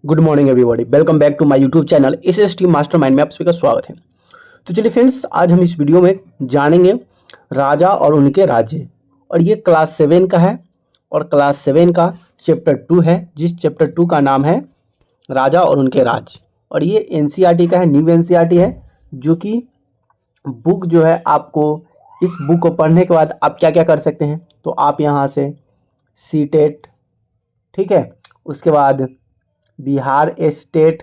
Good morning everybody, welcome back to my YouTube channel SST Mastermind में आप सभी का स्वागत है। तो चलिए फ्रेंड्स, आज हम इस वीडियो में जानेंगे राजा और उनके राज्य। और ये क्लास 7 का है और क्लास 7 का चैप्टर 2 है, जिस चैप्टर 2 का नाम है राजा और उनके राज्य। और ये एनसीईआरटी का है, न्यू एनसीईआरटी है, जो कि बुक जो है आपको इस बुक को पढ़ने के बाद आप क्या क्या कर सकते हैं। तो आप यहाँ से सीटेट, ठीक है, उसके बाद बिहार स्टेट,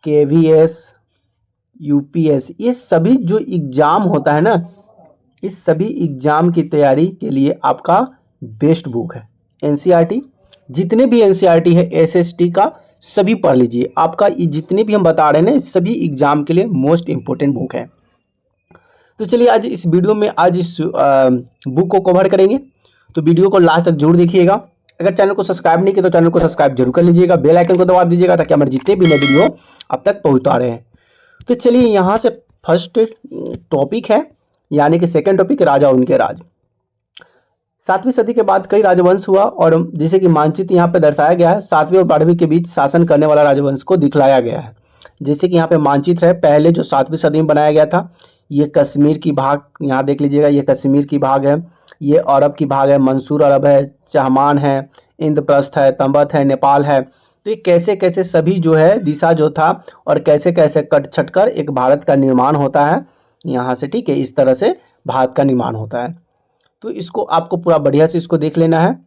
केवीएस, यूपीएस, ये सभी जो एग्ज़ाम होता है ना, इस सभी एग्ज़ाम की तैयारी के लिए आपका बेस्ट बुक है एनसीईआरटी। जितने भी एनसीईआरटी है एसएसटी का सभी पढ़ लीजिए। आपका ये जितने भी हम बता रहे हैं ना, सभी एग्ज़ाम के लिए मोस्ट इम्पोर्टेंट बुक है। तो चलिए आज इस वीडियो में आज इस बुक को कवर करेंगे, तो वीडियो को लास्ट तक जरूर देखिएगा। अगर चैनल को सब्सक्राइब नहीं किया तो चैनल को सब्सक्राइब जरूर कर लीजिएगा, बेल आइकन को दबा दीजिएगा ताकि हमारे जितने भी नए वीडियो अब तक पहुंचा रहे हैं। तो चलिए यहाँ से फर्स्ट टॉपिक है, यानी कि सेकंड टॉपिक, राजा और उनके राज। 7वीं सदी के बाद कई राजवंश हुआ और जैसे कि मानचित्र यहाँ पे दर्शाया गया है, 7वीं और 12वीं के बीच शासन करने वाला राजवंश को दिखलाया गया है। जैसे कि यहाँ पे मानचित्र है, पहले जो 7वीं सदी में बनाया गया था, ये कश्मीर की भाग यहाँ देख लीजिएगा, ये कश्मीर की भाग है, ये अरब की भाग है, मंसूर अरब है, चहमान है, इंद्रप्रस्थ है, तंबत है, नेपाल है। तो ये कैसे कैसे सभी जो है दिशा जो था और कैसे कैसे कट छट कर एक भारत का निर्माण होता है यहाँ से, ठीक है, इस तरह से भारत का निर्माण होता है। तो इसको आपको पूरा बढ़िया से इसको देख लेना है।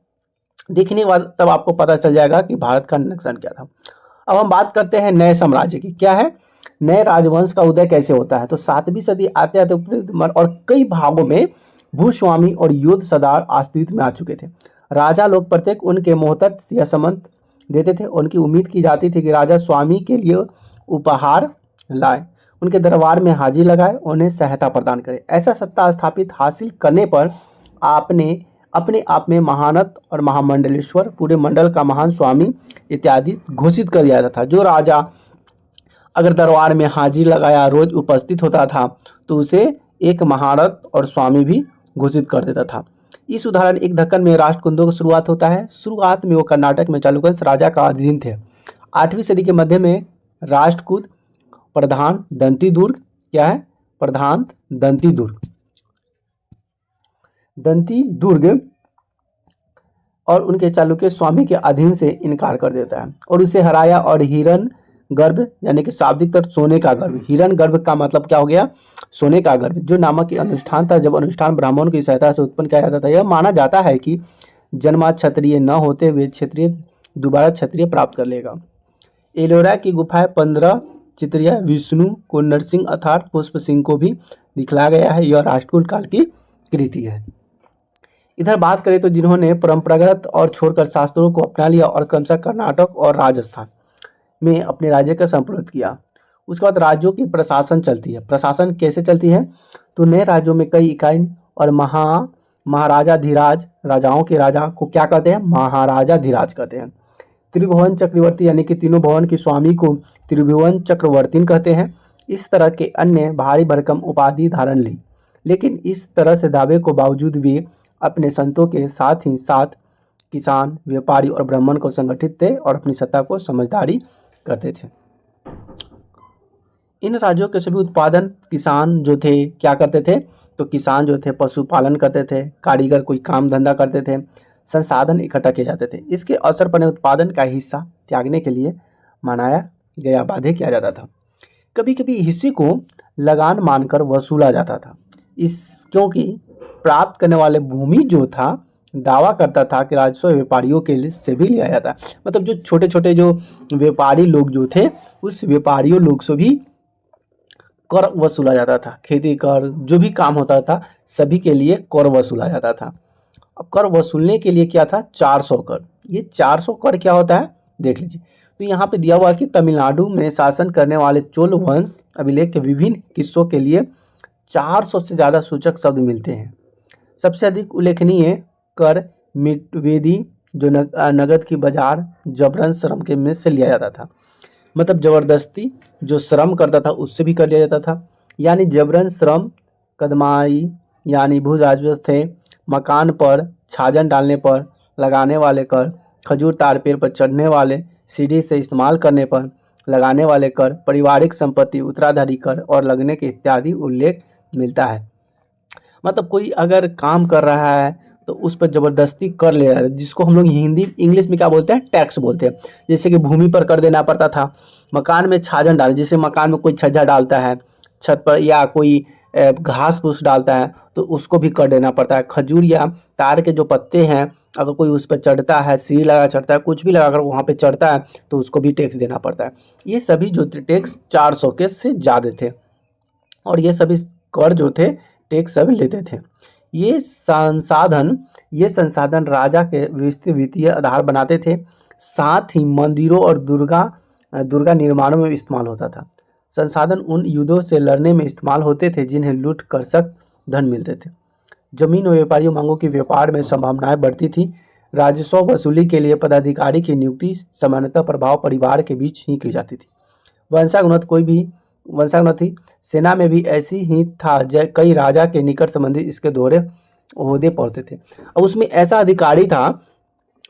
देखने के बाद तब आपको पता चल जाएगा कि भारत का नक्शा क्या था। अब हम बात करते हैं नए साम्राज्य की। क्या है, नए राजवंश का उदय कैसे होता है। तो 7वीं सदी आते आते और कई भागों में भूस्वामी और युद्ध सरदार अस्तित्व में आ चुके थे। राजा लोग प्रत्येक उनके मोहतट या समंत देते थे। उनकी उम्मीद की जाती थी कि राजा स्वामी के लिए उपहार लाए, उनके दरबार में हाजिर लगाए, उन्हें सहायता प्रदान करे। ऐसा सत्ता स्थापित हासिल करने पर आपने अपने आप में महानत और महामंडलेश्वर, पूरे मंडल का महान स्वामी इत्यादि घोषित कर दिया जाता था। जो राजा अगर दरबार में हाजिर लगाया, रोज उपस्थित होता था, तो उसे एक महारथ और स्वामी भी घोषित कर देता था। इस उदाहरण एक दक्कन में राष्ट्रकूटों की शुरुआत होता है। शुरुआत में वो कर्नाटक में चालुक्य राजा का अधीन थे। 8वीं सदी के मध्य में राष्ट्रकूट प्रधान दंती दुर्ग, क्या है, प्रधान दंती दुर्ग और उनके चालुक्य स्वामी के अधीन से इनकार कर देता है और उसे हराया। और हिरण गर्भ, यानी कि शाब्दिक तर्थ सोने का गर्भ, हिरण गर्भ का मतलब क्या हो गया, सोने का गर्भ, जो नामक की अनुष्ठान था। जब अनुष्ठान ब्राह्मणों की सहायता से उत्पन्न किया जाता था, यह माना जाता है कि जन्मा क्षत्रिय न होते हुए क्षत्रिय दोबारा क्षत्रिय प्राप्त कर लेगा। एलोरा की गुफाएं 15 चित्रिया विष्णु को नरसिंह अर्थात पुष्प सिंह को भी दिखलाया गया है। यह राष्ट्रकूट काल की कृति है। इधर बात करें तो जिन्होंने परंपरागत और छोड़कर शास्त्रों को अपना लिया और क्रमशः कर्नाटक और राजस्थान में अपने राज्य का संपूर्ण किया। उसके बाद राज्यों की प्रशासन चलती है। प्रशासन कैसे चलती है, तो नए राज्यों में कई इकाई और महाराजाधिराज, राजाओं के राजा को क्या कहते हैं, महाराजाधिराज कहते हैं। त्रिभुवन चक्रवर्ती, यानी कि तीनों भवन के स्वामी को त्रिभुवन चक्रवर्ती कहते हैं। इस तरह के अन्य भारी भरकम उपाधि धारण ली, लेकिन इस तरह से दावे को बावजूद वे अपने संतों के साथ ही साथ किसान, व्यापारी और ब्राह्मण को संगठित थे और अपनी सत्ता को समझदारी करते थे। इन राज्यों के सभी उत्पादन किसान जो थे क्या करते थे, तो किसान जो थे पशुपालन करते थे, कारीगर कोई काम धंधा करते थे, संसाधन इकट्ठा किए जाते थे। इसके अवसर पर उत्पादन का हिस्सा त्यागने के लिए मनाया गया बाध्य किया जाता था। कभी कभी हिस्से को लगान मानकर वसूला जाता था, इस क्योंकि प्राप्त करने वाले भूमि जो था दावा करता था कि राजस्व व्यापारियों के लिए से भी लिया जाता है। मतलब जो छोटे छोटे जो व्यापारी लोग जो थे, उस व्यापारियों लोग से भी कर वसूला जाता था। खेती कर, जो भी काम होता था सभी के लिए कर वसूला जाता था। अब कर वसूलने के लिए क्या था, 400 कर। ये 400 कर क्या होता है देख लीजिए। तो यहाँ पे दिया हुआ कि तमिलनाडु में शासन करने वाले चोल वंश अभिलेख के विभिन्न किस्सों के लिए 400 से ज़्यादा सूचक शब्द मिलते हैं। सबसे अधिक उल्लेखनीय कर वेदी, जो नगद की बाजार जबरन श्रम के में से लिया जाता था। मतलब जबरदस्ती जो श्रम करता था उससे भी कर लिया जाता था, यानी जबरन श्रम। कदमाई यानी भू राजस्व थे। मकान पर छाजन डालने पर लगाने वाले कर, खजूर तार पेड़ पर चढ़ने वाले, सीढ़ी से इस्तेमाल करने पर लगाने वाले कर, पारिवारिक संपत्ति, उत्तराधारी कर और लगने के इत्यादि उल्लेख मिलता है। मतलब कोई अगर काम कर रहा है तो उस पर जबरदस्ती कर ले रहा है, जिसको हम लोग हिंदी इंग्लिश में क्या बोलते हैं, टैक्स बोलते हैं। जैसे कि भूमि पर कर देना पड़ता था, मकान में छाजन डाल, जैसे मकान में कोई छज्जा डालता है छत पर, या कोई घास फूस डालता है तो उसको भी कर देना पड़ता है। खजूर या तार के जो पत्ते हैं, अगर कोई उस पर चढ़ता है, सीढ़ी लगा चढ़ता है, कुछ भी लगाकर वहाँ पे चढ़ता है तो उसको भी टैक्स देना पड़ता है। ये सभी जो टैक्स 400 के से ज़्यादा थे, और ये सभी कर जो थे टैक्स सभी लेते थे। ये संसाधन राजा के व्यवस्थित वित्तीय आधार बनाते थे। साथ ही मंदिरों और दुर्गा निर्माणों में इस्तेमाल होता था। संसाधन उन युद्धों से लड़ने में इस्तेमाल होते थे जिन्हें लूट कर सख्त धन मिलते थे। जमीन और व्यापारियों मांगों की व्यापार में संभावनाएं बढ़ती थी। राजस्व वसूली के लिए पदाधिकारी की नियुक्ति सामान्यतः प्रभाव परिवार के बीच ही की जाती थी। वंशानुगत कोई भी वंशानुगत थी। सेना में भी ऐसी ही था। कई राजा के निकट संबंधी इसके दोहरे ओहदे पड़ते थे। अब उसमें ऐसा अधिकारी था,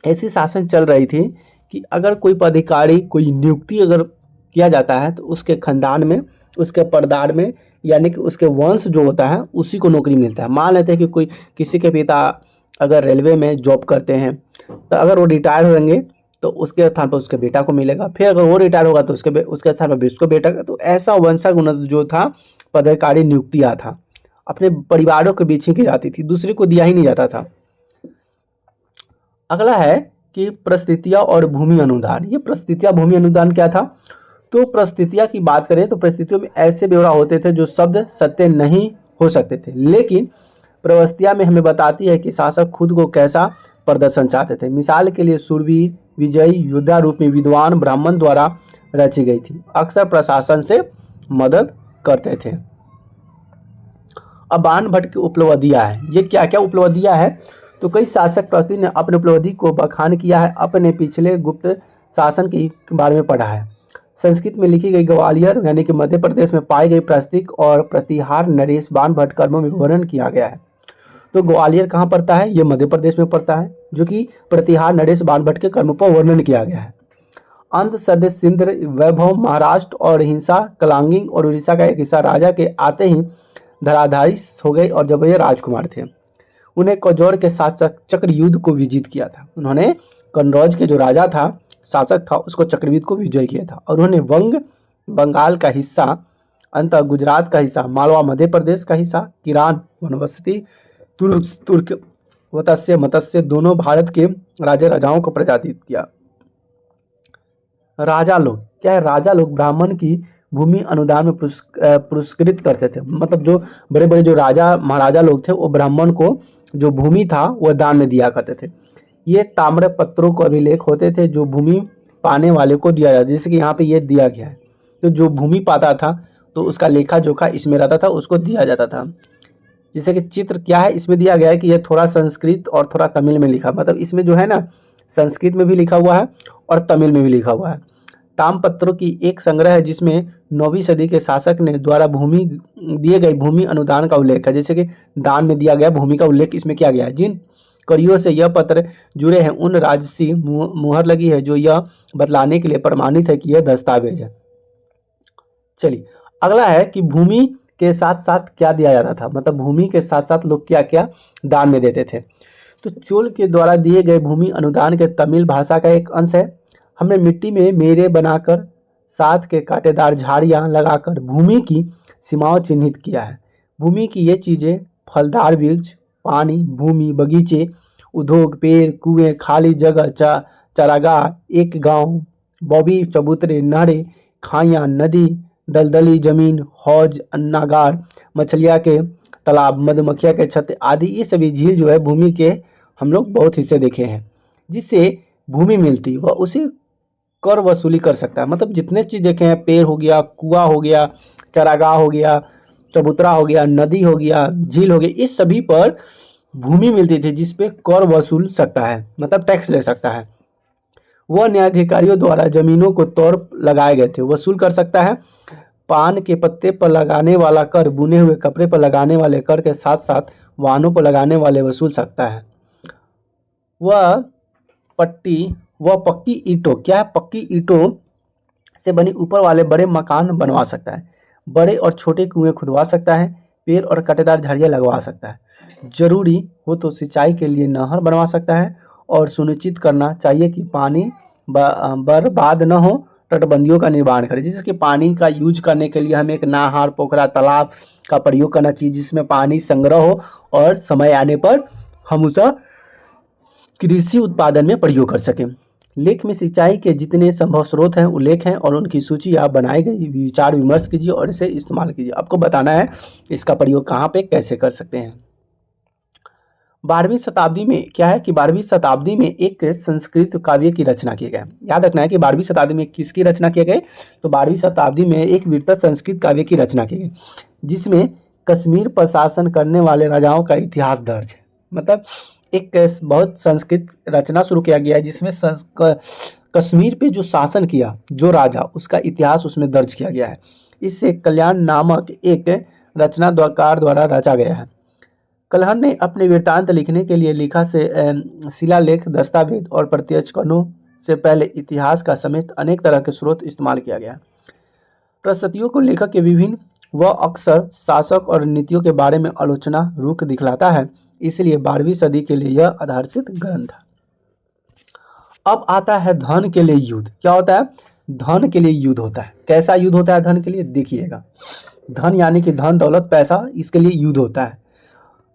ऐसी शासन चल रही थी कि अगर कोई पदाधिकारी, कोई नियुक्ति अगर किया जाता है तो उसके खानदान में, उसके परदार में, यानी कि उसके वंश जो होता है उसी को नौकरी मिलता है। मान लेते हैं कि कोई किसी के पिता अगर रेलवे में जॉब करते हैं तो अगर वो रिटायर होंगे तो उसके स्थान पर उसके बेटा को मिलेगा, फिर अगर वो रिटायर होगा तो उसके स्थान पर उसको बेटा का। तो ऐसा वंशानुगत जो था पदाधिकारी नियुक्तियाँ था, अपने परिवारों के बीच ही की जाती थी, दूसरे को दिया ही नहीं जाता था। अगला है कि परिस्थितियाँ और भूमि अनुदान। ये परिस्थितियाँ भूमि अनुदान क्या था? तो परिस्थितियाँ की बात करें तो परिस्थितियों में ऐसे ब्यौरा होते थे जो शब्द सत्य नहीं हो सकते थे, लेकिन प्रवस्तियाँ में हमें बताती है कि शासक खुद को कैसा प्रदर्शन चाहते थे। मिसाल के लिए सूरवीर, विजयी योद्धा रूप में विद्वान ब्राह्मण द्वारा रची गई थी, अक्सर प्रशासन से मदद करते थे। अब बाण भट्ट की उपलब्धियाँ हैं। ये क्या क्या उपलब्धियाँ हैं? तो कई शासक प्रस्तुति ने अपने उपलब्धि को बखान किया है, अपने पिछले गुप्त शासन के बारे में पढ़ा है। संस्कृत में लिखी गई ग्वालियर यानी कि मध्य प्रदेश में पाई गई प्रस्तिक और प्रतिहार नरेश बाण भट्ट कर्मों में वर्णन किया गया है। तो ग्वालियर कहाँ पड़ता है? ये मध्य प्रदेश में पड़ता है, जो कि प्रतिहार नरेश बाण भट्ट के कर्मों पर वर्णन किया गया है। अंत सदस्य सिंध, वैभव महाराष्ट्र और हिंसा कलांगिंग और उड़ीसा का एक हिस्सा राजा के आते ही धराधारी हो गए, और जब ये राजकुमार थे उन्हें कौजौर के साथ चक्र युद्ध को विजित किया था। उन्होंने कन्नौज के जो राजा था, शासक था, उसको चक्रव्यूह को विजय किया था, और उन्होंने बंगाल का हिस्सा, अंत गुजरात का हिस्सा, मालवा मध्य प्रदेश का हिस्सा, किरान वनवसती, तुर्क मत्स्य दोनों भारत के राजाओं को पराजित किया। राजा लोग क्या है? राजा लोग ब्राह्मण की भूमि अनुदान में पुरस्कृत करते थे। मतलब जो बड़े बड़े जो राजा महाराजा लोग थे वो ब्राह्मण को जो भूमि था वह दान में दिया करते थे। ये ताम्र पत्रों को अभिलेख होते थे जो भूमि पाने वाले को दिया जाता, जैसे कि यहाँ पे ये दिया गया है। तो जो भूमि पाता था तो उसका लेखा जोखा इसमें रहता था, उसको दिया जाता था। जैसे कि चित्र क्या है इसमें दिया गया है कि यह थोड़ा संस्कृत और थोड़ा तमिल में लिखा, मतलब इसमें जो है ना संस्कृत में भी लिखा हुआ है और तमिल में भी लिखा हुआ है। ताम्रपत्रों की एक संग्रह है जिसमें 9वीं सदी के शासक ने द्वारा दिए गए भूमि अनुदान का उल्लेख है। जैसे कि दान में दिया गया भूमि का उल्लेख इसमें किया गया है। जिन कड़ियों से यह पत्र जुड़े हैं उन राजसी मुहर लगी है जो यह बतलाने के लिए प्रमाणित है कि यह दस्तावेज है। चलिए अगला है कि भूमि के साथ साथ क्या दिया जाता था, मतलब भूमि के साथ साथ लोग क्या क्या दान में देते थे। तो चोल के द्वारा दिए गए भूमि अनुदान के तमिल भाषा का एक अंश है। हमने मिट्टी में मेरे बनाकर साथ के कांटेदार झाड़ियाँ लगाकर भूमि की सीमाओं चिन्हित किया है। भूमि की ये चीज़ें फलदार वृक्ष, पानी, भूमि, बगीचे, उद्योग, पेड़, कुएं, खाली जगह, चारागाह, एक गांव, बौबी चबूतरे, नहरें, खाइयाँ, नदी, दलदली जमीन, हौज, अन्नागार, मछलियाँ के तालाब, मधुमक्खियाँ के छत्ते आदि, ये सभी झील जो है भूमि के हम लोग बहुत हिस्से देखे हैं। जिससे भूमि मिलती वह उसे कर वसूली कर सकता है। मतलब जितने चीज़ देखे हैं, पेड़ हो गया, कुआं हो गया, चारागाह हो गया, चबूतरा हो गया, नदी हो गया, झील हो गया, इस सभी पर भूमि मिलती थी जिस पे कर वसूल सकता है, मतलब टैक्स ले सकता है। वह न्यायाधिकारियों द्वारा जमीनों को तौर लगाए गए थे वसूल कर सकता है। पान के पत्ते पर लगाने वाला कर बुने हुए कपड़े पर लगाने वाले कर के साथ साथ वाहनों पर लगाने वाले वसूल सकता है। वह पट्टी वह पक्की ईंटों, क्या है, पक्की ईंटों से बनी ऊपर वाले बड़े मकान बनवा सकता है, बड़े और छोटे कुएं खुदवा सकता है, पेड़ और कटेदार झाड़ियां लगवा सकता है, जरूरी हो तो सिंचाई के लिए नहर बनवा सकता है, और सुनिश्चित करना चाहिए कि पानी बर्बाद न हो, तटबंदियों का निर्माण करें, जैसे कि पानी का यूज करने के लिए हमें एक नहर, पोखरा, तालाब का प्रयोग करना चाहिए जिसमें पानी संग्रह हो और समय आने पर हम उसे कृषि उत्पादन में प्रयोग कर सकें। लेख में सिंचाई के जितने संभव स्रोत हैं उल्लेख हैं और उनकी सूची आप बनाई गई विचार विमर्श कीजिए और इसे इस्तेमाल कीजिए। आपको बताना है इसका प्रयोग कहाँ पे कैसे कर सकते हैं। 12वीं शताब्दी में क्या है कि 12वीं शताब्दी में एक संस्कृत काव्य की रचना किए गए। याद रखना है कि 12वीं शताब्दी में किसकी रचना किए गए, तो 12वीं शताब्दी में एक वीरता संस्कृत काव्य की रचना की गई जिसमें कश्मीर पर शासन करने वाले राजाओं का इतिहास दर्ज है। मतलब एक बहुत संस्कृत रचना शुरू किया गया है जिसमें कश्मीर पे जो शासन किया जो राजा, उसका इतिहास उसमें दर्ज किया गया है। इससे कल्याण नामक एक रचनाकार द्वारा रचा गया है। कल्हण ने अपने वृत्तांत लिखने के लिए लिखा से शिलालेख, दस्तावेज और प्रत्यक्षकरणों से पहले इतिहास का समेत अनेक तरह के स्रोत इस्तेमाल किया गया। प्रस्तुतियों को लेखक के विभिन्न व अक्सर शासक और नीतियों के बारे में आलोचना रुख दिखलाता है, इसलिए 12वीं सदी के लिए यह आधारशित ग्रंथ है। अब आता है धन के लिए युद्ध। क्या होता है, धन के लिए युद्ध होता है। कैसा युद्ध होता है धन के लिए, देखिएगा। धन यानी कि धन, दौलत, पैसा, इसके लिए युद्ध होता है।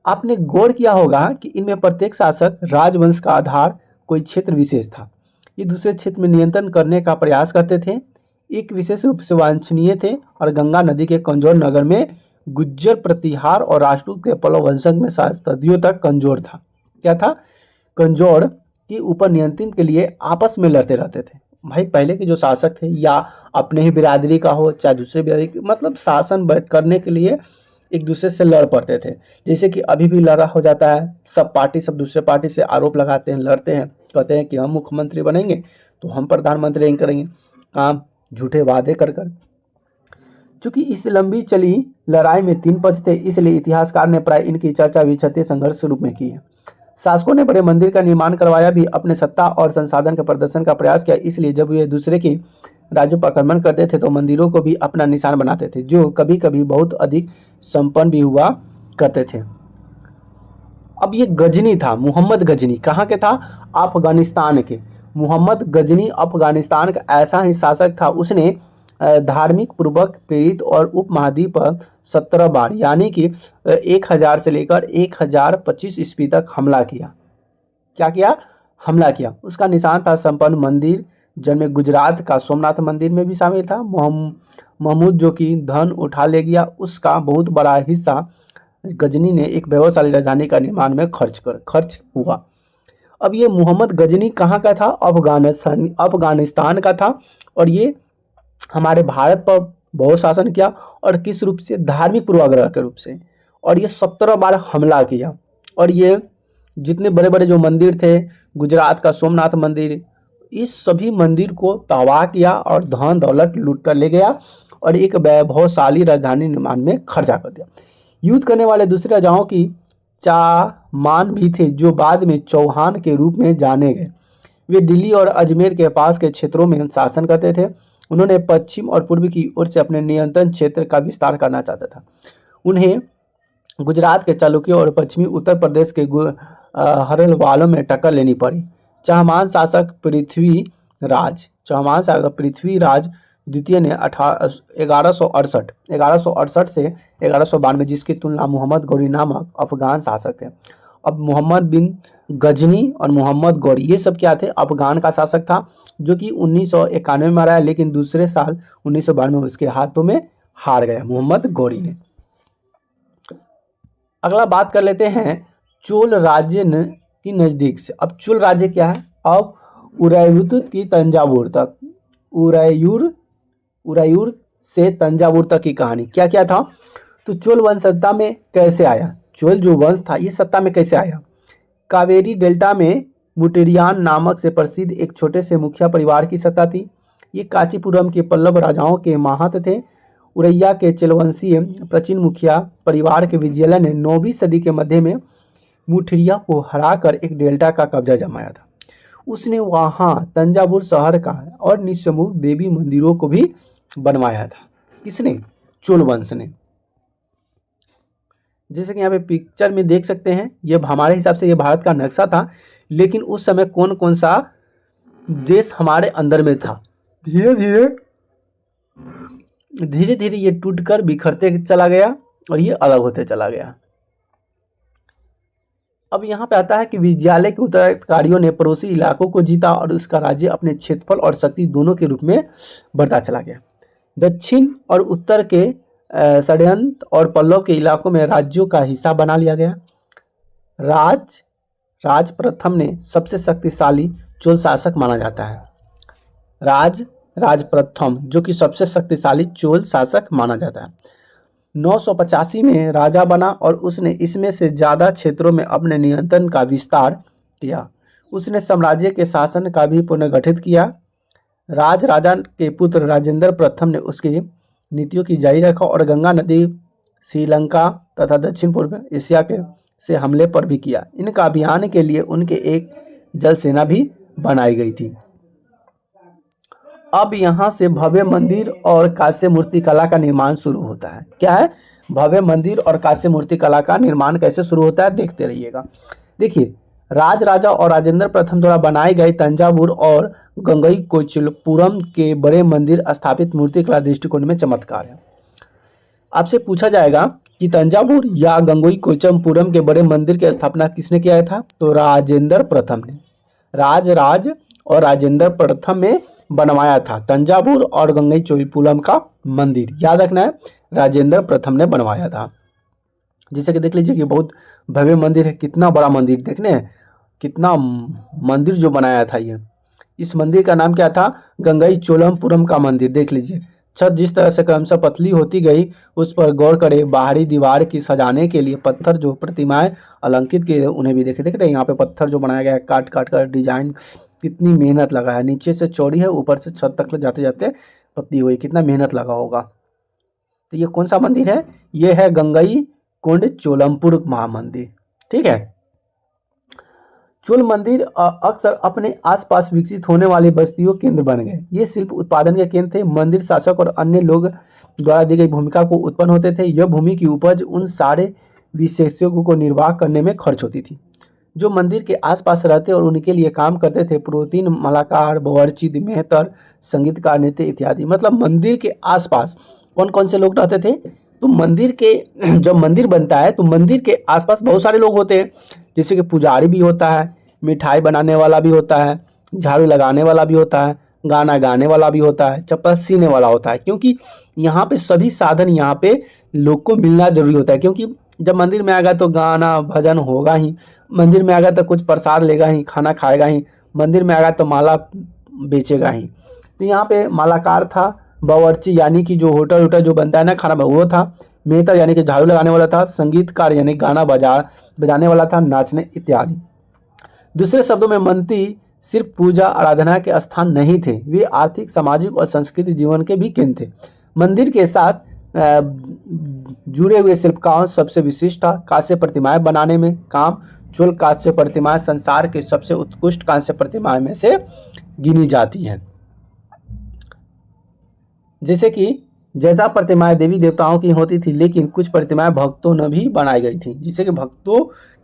आपने गौर किया होगा कि इनमें प्रत्येक शासक राजवंश का आधार कोई क्षेत्र विशेष था। ये दूसरे क्षेत्र में नियंत्रण करने का प्रयास करते थे, एक विशेष रूप से वांछनीय थे और गंगा नदी के कमजोर नगर में गुज्जर, प्रतिहार और राजपूत के पल्लव वंशज में सदियों तक कमजोर था। क्या था, कमजोर के ऊपर नियंत्रण के लिए आपस में लड़ते रहते थे। भाई पहले के जो शासक थे या अपने ही बिरादरी का हो चाहे दूसरे बिरादरी, मतलब शासन करने के लिए एक दूसरे से लड़ पड़ते थे। जैसे कि अभी भी लड़ा हो जाता है, सब पार्टी सब दूसरे पार्टी से आरोप लगाते हैं, लड़ते हैं, कहते हैं कि हम मुख्यमंत्री बनेंगे तो हम प्रधानमंत्री करेंगे, काम झूठे वादे कर कर। चूंकि इस लंबी चली लड़ाई में 3 पक्ष थे, इसलिए इतिहासकार ने प्राय इनकी चर्चा भी क्षत्रिय संघर्ष के रूप में की है। शासकों ने बड़े मंदिर का निर्माण करवाया भी अपने सत्ता और संसाधन के प्रदर्शन का प्रयास किया, इसलिए जब वे दूसरे की राज्यों पर आक्रमण करते थे तो मंदिरों को भी अपना निशान बनाते थे, जो कभी कभी बहुत अधिक संपन्न भी हुआ करते थे। अब ये गजनी था, मोहम्मद गजनी कहाँ के था, अफगानिस्तान के। मोहम्मद गजनी अफगानिस्तान का ऐसा ही शासक था, उसने धार्मिक पूर्वक प्रेरित और उपमहाद्वीप पर 17 बार यानी कि 1000 से लेकर 1025 ईस्वी तक हमला किया। क्या किया, हमला किया। उसका निशान था संपन्न मंदिर, जिनमें गुजरात का सोमनाथ मंदिर में भी शामिल था। महमूद जो कि धन उठा ले गया, उसका बहुत बड़ा हिस्सा गजनी ने एक वैभवशाली राजधानी का निर्माण में खर्च हुआ। अब ये मोहम्मद गजनी कहाँ का था, अफगानिस्तान का था, और ये हमारे भारत पर बहुत शासन किया और किस रूप से, धार्मिक पूर्वाग्रह के रूप से। और ये 17 बार हमला किया और ये जितने बड़े बड़े जो मंदिर थे, गुजरात का सोमनाथ मंदिर, इस सभी मंदिर को तबाह किया और धन दौलत लूट कर ले गया और एक वैभवशाली राजधानी निर्माण में खर्चा कर दिया। युद्ध करने वाले दूसरे राजाओं की चामान भी थे जो बाद में चौहान के रूप में जाने गए। वे दिल्ली और अजमेर के पास के क्षेत्रों में शासन करते थे। उन्होंने पश्चिम और पूर्व की ओर से अपने नियंत्रण क्षेत्र का विस्तार करना चाहता था। उन्हें गुजरात के चालुक्यों और पश्चिमी उत्तर प्रदेश के हरलवालों में टक्कर लेनी पड़ी। चौहान शासक पृथ्वीराज द्वितीय ने 1168 से 1192, जिसकी तुलना मोहम्मद गौरी नामक अफगान शासक थे। अब मोहम्मद बिन गजनी और मोहम्मद गौरी ये सब क्या थे, अफगान का शासक था जो कि 1991 में मरा है, लेकिन दूसरे साल 1992 में उसके हाथों में हार गया मोहम्मद गौरी ने। अगला बात कर लेते हैं चोल राज्य की नज़दीक से। अब चोल राज्य क्या है, अब उरैयूर की तंजावुर तक, उरैयूर से तंजावुर तक की कहानी क्या क्या था। तो चोल वंश सत्ता में कैसे आया, चोल जो वंश था ये सत्ता में कैसे आया। कावेरी डेल्टा में मुटेरियान नामक से प्रसिद्ध एक छोटे से मुखिया परिवार की सत्ता थी। ये कांचीपुरम के पल्लव राजाओं के महंत थे। उरैया के चलवंशीय प्राचीन मुखिया परिवार के विजयलन ने 9वीं सदी के मध्य में मुठिया को हराकर एक डेल्टा का कब्जा जमाया था। उसने वहाँ तंजावुर शहर का और निस्समुख देवी मंदिरों को भी बनवाया था। किसने? चोल वंश ने। जैसे कि यहाँ पे पिक्चर में देख सकते हैं, ये हमारे हिसाब से ये भारत का नक्शा था, लेकिन उस समय कौन कौन सा देश हमारे अंदर में था। धीरे धीरे ये टूटकर बिखरते चला गया और ये अलग होते चला गया। अब यहाँ पे आता है कि विजयालय के उत्तराधिकारियों ने पड़ोसी इलाकों को जीता और उसका राज्य अपने क्षेत्रफल और शक्ति दोनों के रूप में बढ़ता चला गया। दक्षिण और उत्तर के षड्यंत्र और पल्लव के इलाकों में राज्यों का हिस्सा बना लिया गया। राज प्रथम ने सबसे शक्तिशाली चोल शासक माना जाता है। राज प्रथम जो कि सबसे शक्तिशाली चोल शासक माना जाता है। 985 में राजा बना और उसने इसमें से ज़्यादा क्षेत्रों में अपने नियंत्रण का विस्तार किया। उसने साम्राज्य के शासन का भी पुनर्गठित किया। राजा के पुत्र राजेंद्र प्रथम ने उसकी नीतियों की जारी रखा और गंगा नदी, श्रीलंका तथा दक्षिण पूर्व एशिया के से हमले पर भी किया। इनका अभियान के लिए उनके एक जल सेना भी बनाई गई थी। अब यहाँ से भव्य मंदिर और कांस्य मूर्ति कला का निर्माण शुरू होता है। क्या है? भव्य मंदिर और कांस्य मूर्ति कला का निर्माण कैसे शुरू होता है, देखते रहिएगा। देखिए, राजा और राजेंद्र प्रथम द्वारा बनाए गए तंजावुर और गंगईकोइलपुरम के बड़े मंदिर स्थापित मूर्ति कला दृष्टिकोण में चमत्कार है। आपसे पूछा जाएगा कि तंजावुर या गंगईकोइलपुरम के बड़े मंदिर की स्थापना किसने किया था? तो राजेंद्र प्रथम ने। राज और राजेंद्र प्रथम में बनवाया था तंजावुर और गंगईकोइलपुरम का मंदिर। याद रखना है, राजेंद्र प्रथम ने बनवाया था। जैसे कि देख लीजिए कि बहुत भव्य मंदिर है, कितना बड़ा मंदिर, देखने कितना मंदिर जो बनाया था ये। इस मंदिर का नाम क्या था? गंगईकोइलपुरम का मंदिर। देख लीजिए, छत जिस तरह से क्रमशः पतली होती गई उस पर गौर करें। बाहरी दीवार की सजाने के लिए पत्थर जो प्रतिमाएं अलंकित किए उन्हें भी देख रहे हैं। यहाँ पे पत्थर जो बनाया गया है काट काट कर डिजाइन, कितनी मेहनत लगा है। नीचे से चौड़ी है, ऊपर से छत तक जाते जाते पतली हुई, कितना मेहनत लगा होगा। तो ये कौन सा मंदिर है? ये है गंगईकोइलपुरम महामंदिर। ठीक है। चोल मंदिर अक्सर अपने आसपास विकसित होने वाली बस्तियों केंद्र बन गए। ये शिल्प उत्पादन के केंद्र थे। मंदिर शासक और अन्य लोग द्वारा दी गई भूमिका को उत्पन्न होते थे। यह भूमि की उपज उन सारे विशेषज्ञों को निर्वाह करने में खर्च होती थी जो मंदिर के आसपास रहते और उनके लिए काम करते थे। पुरोहित, मलाकार, बावर्ची, मेहतर, संगीतकार, नृत्य इत्यादि। मतलब मंदिर के आसपास कौन कौन से लोग रहते थे? तो मंदिर के जब मंदिर बनता है तो मंदिर के आसपास बहुत सारे लोग होते हैं। जैसे कि पुजारी भी होता है, मिठाई बनाने वाला भी होता है, झाड़ू लगाने वाला भी होता है, गाना गाने वाला भी होता है, चप्पल सीने वाला होता है। क्योंकि यहाँ पे सभी साधन यहाँ पे लोग को मिलना जरूरी होता है। क्योंकि जब मंदिर में आएगा तो गाना भजन होगा ही, मंदिर में आएगा तो कुछ प्रसाद लेगा ही, खाना खाएगा ही, मंदिर में आएगा तो माला बेचेगा ही। तो यहाँ पे मालाकार था, बावर्ची यानी कि जो होटल जो बनता है ना खाना वो था, मेहतर यानी कि झाड़ू लगाने वाला था, संगीतकार यानी गाना बजाने वाला था, नाचने इत्यादि। दूसरे शब्दों में मंदिर सिर्फ पूजा आराधना के स्थान नहीं थे, वे आर्थिक, सामाजिक और सांस्कृतिक जीवन के भी केंद्र थे। मंदिर के साथ जुड़े हुए शिल्पकार सबसे विशिष्ट था। कांस्य प्रतिमाएं बनाने में काम चोल कांस्य प्रतिमाएं संसार के सबसे उत्कृष्ट कांस्य प्रतिमाएं में से गिनी जाती हैं। जैसे कि ज्यादा प्रतिमाएं देवी देवताओं की होती थी, लेकिन कुछ प्रतिमाएं भक्तों ने भी बनाई गई थी। जैसे कि भक्तों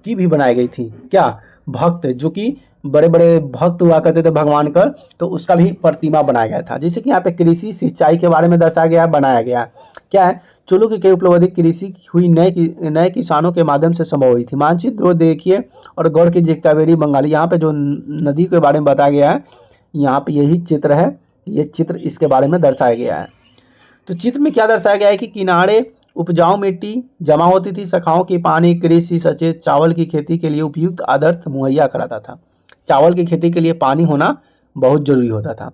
की भी बनाई गई थी। क्या? भक्त जो कि बड़े बड़े भक्त हुआ करते थे भगवान का, तो उसका भी प्रतिमा बनाया गया था। जैसे कि यहाँ पे कृषि सिंचाई के बारे में दर्शाया गया, बनाया गया। क्या है? चोलों की कई उपलब्धि कृषि हुई नए किसानों के माध्यम से संभव हुई थी। मानचित्र देखिए और गौर कीजिए, कावेरी बंगाली, यहाँ पे जो नदी के बारे में बताया गया है, यहाँ पे यही चित्र है। ये चित्र इसके बारे में दर्शाया गया है। तो चित्र में क्या दर्शाया गया है कि किनारे उपजाऊ मिट्टी जमा होती थी, शाखाओं की पानी कृषि सचेत चावल की खेती के लिए उपयुक्त आदर्श मुहैया कराता था। चावल की खेती के लिए पानी होना बहुत जरूरी होता था।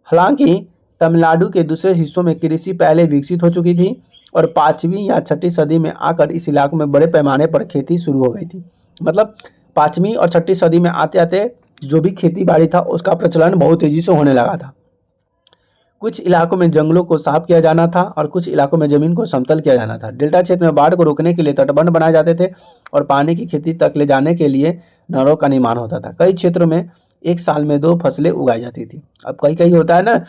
हालांकि तमिलनाडु के दूसरे हिस्सों में कृषि पहले विकसित हो चुकी थी और 5वीं या 6ठी सदी में आकर इस इलाकों में बड़े पैमाने पर खेती शुरू हो गई थी। मतलब 5वीं और 6ठी सदी में आते आते जो भी खेती बाड़ी था उसका प्रचलन बहुत तेजी से होने लगा था। कुछ इलाकों में जंगलों को साफ किया जाना था और कुछ इलाकों में जमीन को समतल किया जाना था। डेल्टा क्षेत्र में बाढ़ को रोकने के लिए तटबंध बनाए जाते थे और पानी की खेती तक ले जाने के लिए नहरों का निर्माण होता था। कई क्षेत्रों में एक साल में 2 फसलें उगाई जाती थी। अब कहीं कहीं होता है ना,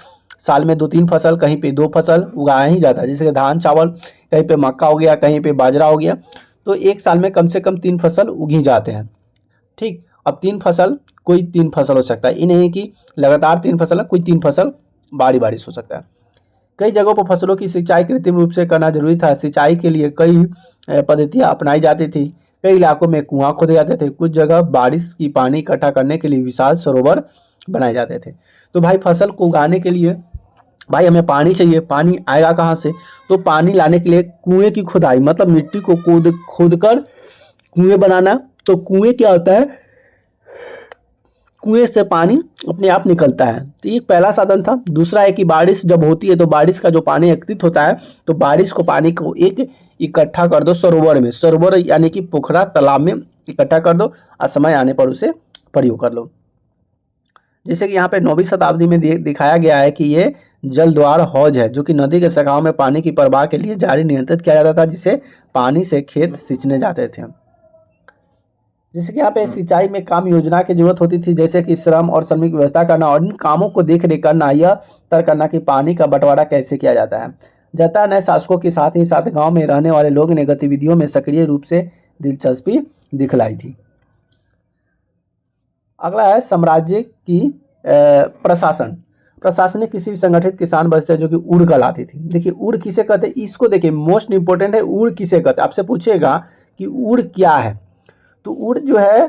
साल में 2-3 फसल, कहीं पे 2 फसल उगाया ही जाता है, जैसे कि धान चावल, कहीं पे मक्का हो गया, कहीं पे बाजरा हो गया। तो एक साल में कम से कम 3 फसल उगी जाते हैं। ठीक, अब 3 फसल, कोई 3 फसल हो सकता है, ये नहीं कि लगातार 3 फसल है, कोई 3 फसल बारी बारी हो सकता है। कई जगहों पर फसलों की सिंचाई कृत्रिम रूप से करना जरूरी था। सिंचाई के लिए कई पद्धतियां अपनाई जाती थी। कई इलाकों में कुआं खोदे जाते थे। कुछ जगह बारिश की पानी इकट्ठा करने के लिए विशाल सरोवर बनाए जाते थे। तो भाई फसल को उगाने के लिए भाई हमें पानी चाहिए, पानी आएगा कहाँ से? तो पानी लाने के लिए कुएं की खुदाई, मतलब मिट्टी को खोद खोद कर कुएं बनाना। तो कुएं क्या होता है, कुएं से पानी अपने आप निकलता है। तो ये पहला साधन था। दूसरा है कि बारिश जब होती है तो बारिश का जो पानी एकत्रित होता है, तो बारिश को पानी को एक इकट्ठा कर दो सरोवर में, सरोवर यानी कि पोखरा तालाब में इकट्ठा कर दो और समय आने पर उसे प्रयोग कर लो। जैसे कि यहाँ पे 9वीं शताब्दी में दिखाया गया है कि ये जल द्वार हौज है, जो कि नदी के शाखाओं में पानी की प्रवाह के लिए जारी नियंत्रित किया जाता था, जिसे पानी से खेत सींचने जाते थे। जैसे कि यहाँ पे सिंचाई में काम योजना की जरूरत होती थी, जैसे कि श्रम और श्रमिक व्यवस्था करना और इन कामों को देख रेख करना, यह तय करना कि पानी का बंटवारा कैसे किया जाता है। ज्यादातर नए शासकों के साथ ही साथ गांव में रहने वाले लोग ने गतिविधियों में सक्रिय रूप से दिलचस्पी दिखलाई थी। अगला है साम्राज्य की प्रशासन। प्रशासनिक किसी भी संगठित किसान बस्ती जो कि उड़ कहलाती थी। देखिए उड़ किसे कहते हैं, इसको देखिए मोस्ट इंपोर्टेंट है, उड़ किसे कहते हैं। आपसे पूछेगा कि उड़ क्या है, तो उड़ जो है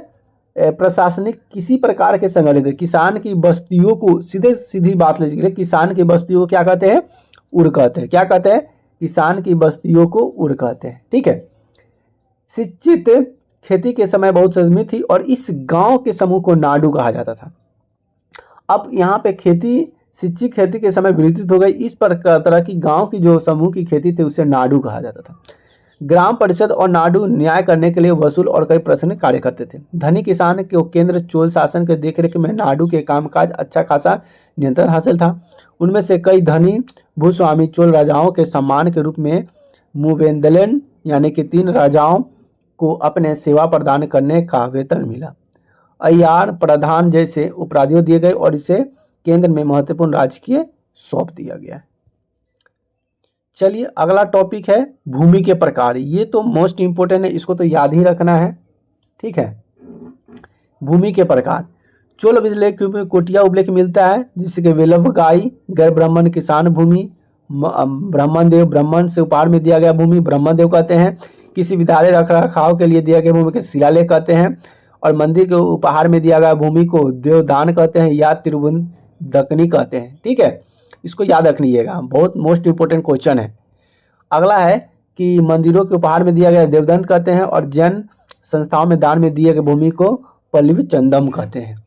प्रशासनिक किसी प्रकार के संगठित है। किसान की बस्तियों को, सीधे सीधी बात लीजिए, किसान की बस्तियों को क्या कहते हैं? उड़ कहते हैं। क्या कहते हैं? किसान की बस्तियों को उड़ कहते हैं। ठीक है। शिक्षित खेती के समय बहुत सीमित थी और इस गांव के समूह को नाडू कहा जाता था। अब यहाँ पे खेती, शिक्षित खेती के समय विस्तृत हो गई। इस तरह की गांव की जो समूह की खेती थी उसे नाडू कहा जाता था। ग्राम परिषद और नाडू न्याय करने के लिए वसूल और कई प्रशासनिक कार्य करते थे। धनी किसान के केंद्र चोल शासन के देखरेख में नाडू के कामकाज अच्छा खासा नियंत्रण हासिल था। उनमें से कई धनी भूस्वामी चोल राजाओं के सम्मान के रूप में मूवेंदलन यानी कि 3 राजाओं को अपने सेवा प्रदान करने का वेतन मिला। अय्यार प्रधान जैसे उपराधियों दिए गए और इसे केंद्र में महत्वपूर्ण राजकीय सौंप दिया गया। चलिए अगला टॉपिक है भूमि के प्रकार। ये तो मोस्ट इंपोर्टेंट है, इसको तो याद ही रखना है। ठीक है, भूमि के प्रकार। चोल अभिलेख में कोटिया उपलेख मिलता है, जिससे कि वेलवगाई गैर ब्राह्मण किसान भूमि, ब्राह्मण देव ब्राह्मण से उपहार में दिया गया भूमि ब्राह्मण देव कहते हैं। किसी विद्यालय रख रखाव के लिए दिया गया भूमि के शिलालेख कहते हैं। और मंदिर के उपहार में दिया गया भूमि को देवदान कहते हैं या तिरुबंधकनी कहते हैं। ठीक है, इसको याद रखिएगा, बहुत मोस्ट इंपोर्टेंट क्वेश्चन है। अगला है कि मंदिरों के उपहार में दिया गया देवदंत कहते हैं और जैन संस्थाओं में दान में दिए गए भूमि को पल्लवी चंदम कहते हैं।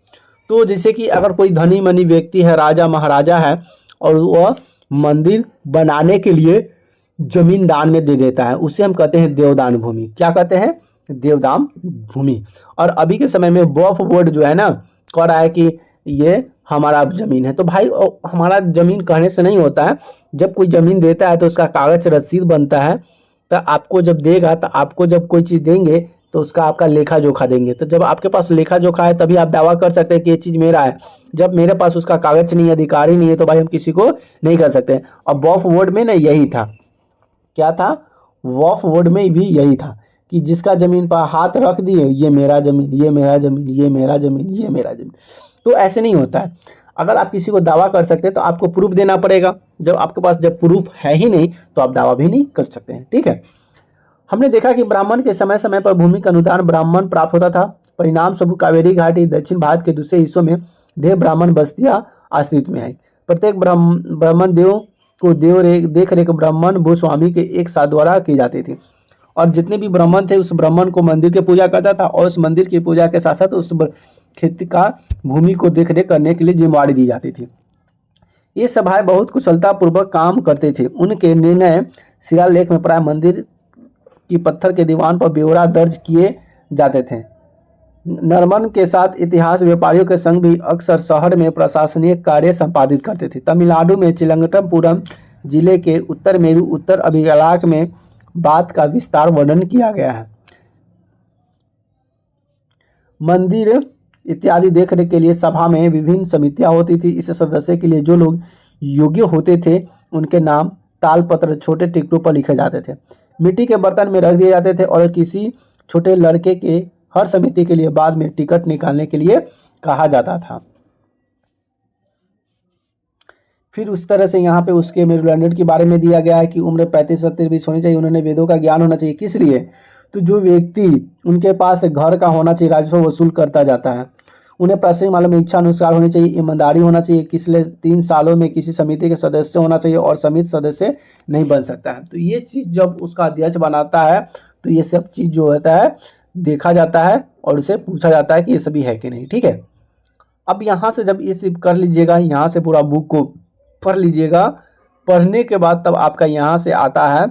तो जैसे कि अगर कोई धनी मनी व्यक्ति है, राजा महाराजा है, और वह मंदिर बनाने के लिए जमीन दान में दे देता है, उसे हम कहते हैं देवदान भूमि। क्या कहते हैं? देवदान भूमि। और अभी के समय में वक्फ बोर्ड जो है ना, कह रहा है कि ये हमारा जमीन है। तो भाई हमारा जमीन कहने से नहीं होता है। जब कोई जमीन देता है तो उसका कागज रसीद बनता है, तो आपको जब देगा, तो आपको जब कोई चीज़ देंगे तो उसका आपका लेखा जोखा देंगे। तो जब आपके पास लेखा जोखा है तभी आप दावा कर सकते हैं कि ये चीज़ मेरा है। जब मेरे पास उसका कागज नहीं है, अधिकार ही नहीं है, तो भाई हम किसी को नहीं कर सकते। और वक्फ बोर्ड में ना यही था। क्या था? वक्फ बोर्ड में भी यही था कि जिसका जमीन पर हाथ रख दिए, ये मेरा जमीन, ये मेरा जमीन, ये मेरा जमीन, ये मेरा जमीन। तो ऐसे नहीं होता है। अगर आप किसी को दावा कर सकते हैं तो आपको प्रूफ देना पड़ेगा। जब आपके पास जब प्रूफ है ही नहीं तो आप दावा भी नहीं कर सकते हैं। ठीक है, हमने देखा कि ब्राह्मण के समय समय पर भूमि का अनुदान ब्राह्मण प्राप्त होता था। परिणाम स्वरूप कावेरी घाटी दक्षिण भारत के दूसरे हिस्सों में ढेर ब्राह्मण बस्तियां अस्तित्व में आई। प्रत्येक ब्राह्मण देव को देख रेख ब्राह्मण भूस्वामी के एक साथ द्वारा की जाती थी। और जितने भी ब्राह्मण थे उस ब्राह्मण को मंदिर की पूजा करता था और उस मंदिर की पूजा के साथ साथ उस खेती का भूमि को देख रेख करने के लिए जिम्मेवारी दी जाती थी। ये सभाएं बहुत कुशलता पूर्वक काम करते थे। उनके निर्णय शिलालेख में प्राय मंदिर की पत्थर के दीवान पर ब्यौरा दर्ज किए जाते थे। नरमन के साथ इतिहास व्यापारियों के संग भी अक्सर शहर में प्रशासनिक कार्य संपादित करते थे। तमिलनाडु में चिलंगटमपुरम जिले के उत्तर मेरू उत्तर अभिलाक में बात का विस्तार वर्णन किया गया है। मंदिर इत्यादि देखने के लिए सभा में विभिन्न समितियां होती थी। इस सदस्य के लिए जो लोग योग्य होते थे उनके नाम तालपत्र छोटे टिकटों पर लिखे जाते थे, मिट्टी के बर्तन में रख दिए जाते थे और किसी छोटे लड़के के हर समिति के लिए बाद में टिकट निकालने के लिए कहा जाता था। फिर उस तरह से यहाँ पे उसके मेरुदंड के बारे में दिया गया है कि उम्र 35 से 20 होनी चाहिए, उन्होंने वेदों का ज्ञान होना चाहिए। किस लिए? तो जो व्यक्ति उनके पास घर का होना चाहिए, राजस्व वसूल करता जाता है, उन्हें प्रासंगिक मालूम में इच्छा अनुसार होनी चाहिए, ईमानदारी होना चाहिए, पिछले 3 सालों में किसी समिति के सदस्य होना चाहिए और समिति सदस्य नहीं बन सकता है। तो ये चीज़ जब उसका अध्यक्ष बनाता है तो ये सब चीज़ जो होता है देखा जाता है और उसे पूछा जाता है कि ये सभी है कि नहीं। ठीक है, अब यहाँ से जब ये कर लीजिएगा, यहाँ से पूरा बुक को पढ़ लीजिएगा। पढ़ने के बाद तब आपका यहाँ से आता है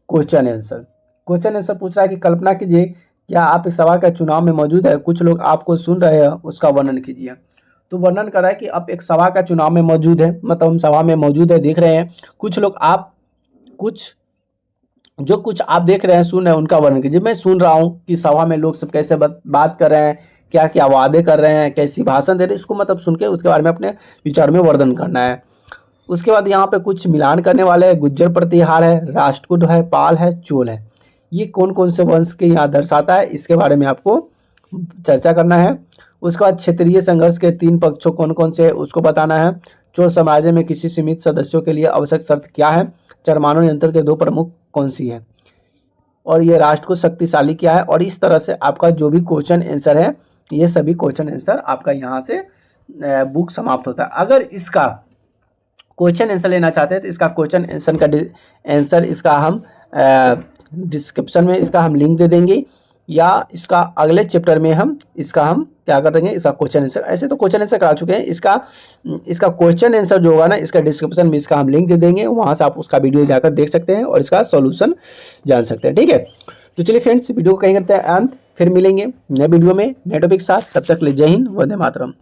क्वेश्चन आंसर। क्वेश्चन आंसर पूछ रहा है कि कल्पना कीजिए क्या आप इस सभा के चुनाव में मौजूद है, कुछ लोग आपको सुन रहे हैं, उसका वर्णन कीजिए। तो वर्णन कर रहा है कि आप एक सभा का चुनाव में मौजूद है, मतलब हम सभा में मौजूद है, देख रहे हैं, कुछ लोग आप कुछ आप देख रहे हैं, सुन रहे हैं, उनका वर्णन कीजिए। मैं सुन रहा हूँ कि सभा में लोग सब कैसे बात कर रहे हैं, क्या क्या वादे कर रहे हैं, कैसी भाषण दे रहे हैं, इसको मतलब सुन के उसके बारे में अपने विचार में वर्णन करना है। उसके बाद यहाँ पे कुछ मिलान करने वाले हैं, गुज्जर प्रतिहार है, राष्ट्रकूट है, पाल है, चोल है। ये कौन कौन से वंश के यहाँ दर्शाता है, इसके बारे में आपको चर्चा करना है। उसके बाद क्षेत्रीय संघर्ष के 3 पक्षों कौन कौन से उसको बताना है। चोल साम्राज्य में किसी सीमित सदस्यों के लिए आवश्यक शर्त क्या है, चरमानो यंत्र के 2 प्रमुख कौन सी है, और ये राष्ट्रकूट शक्तिशाली क्या है। और इस तरह से आपका जो भी क्वेश्चन आंसर है, ये सभी क्वेश्चन आंसर आपका यहाँ से बुक समाप्त होता है। अगर इसका क्वेश्चन आंसर लेना चाहते हैं तो इसका क्वेश्चन आंसर का आंसर इसका हम डिस्क्रिप्शन में इसका हम लिंक दे देंगे, या इसका अगले चैप्टर में हम क्या कर देंगे, इसका क्वेश्चन आंसर। ऐसे तो क्वेश्चन आंसर करा चुके हैं, इसका क्वेश्चन आंसर जो होगा ना, इसका डिस्क्रिप्शन में इसका हम लिंक दे देंगे, वहाँ से आप उसका वीडियो जाकर देख सकते हैं और इसका सॉल्यूशन जान सकते हैं। ठीक है, तो चलिए फ्रेंड्स, वीडियो को कहीं करते हैं अंत, फिर मिलेंगे नए वीडियो में नए टॉपिक के साथ। तब तक के लिए जय हिंद, वंदे मातरम।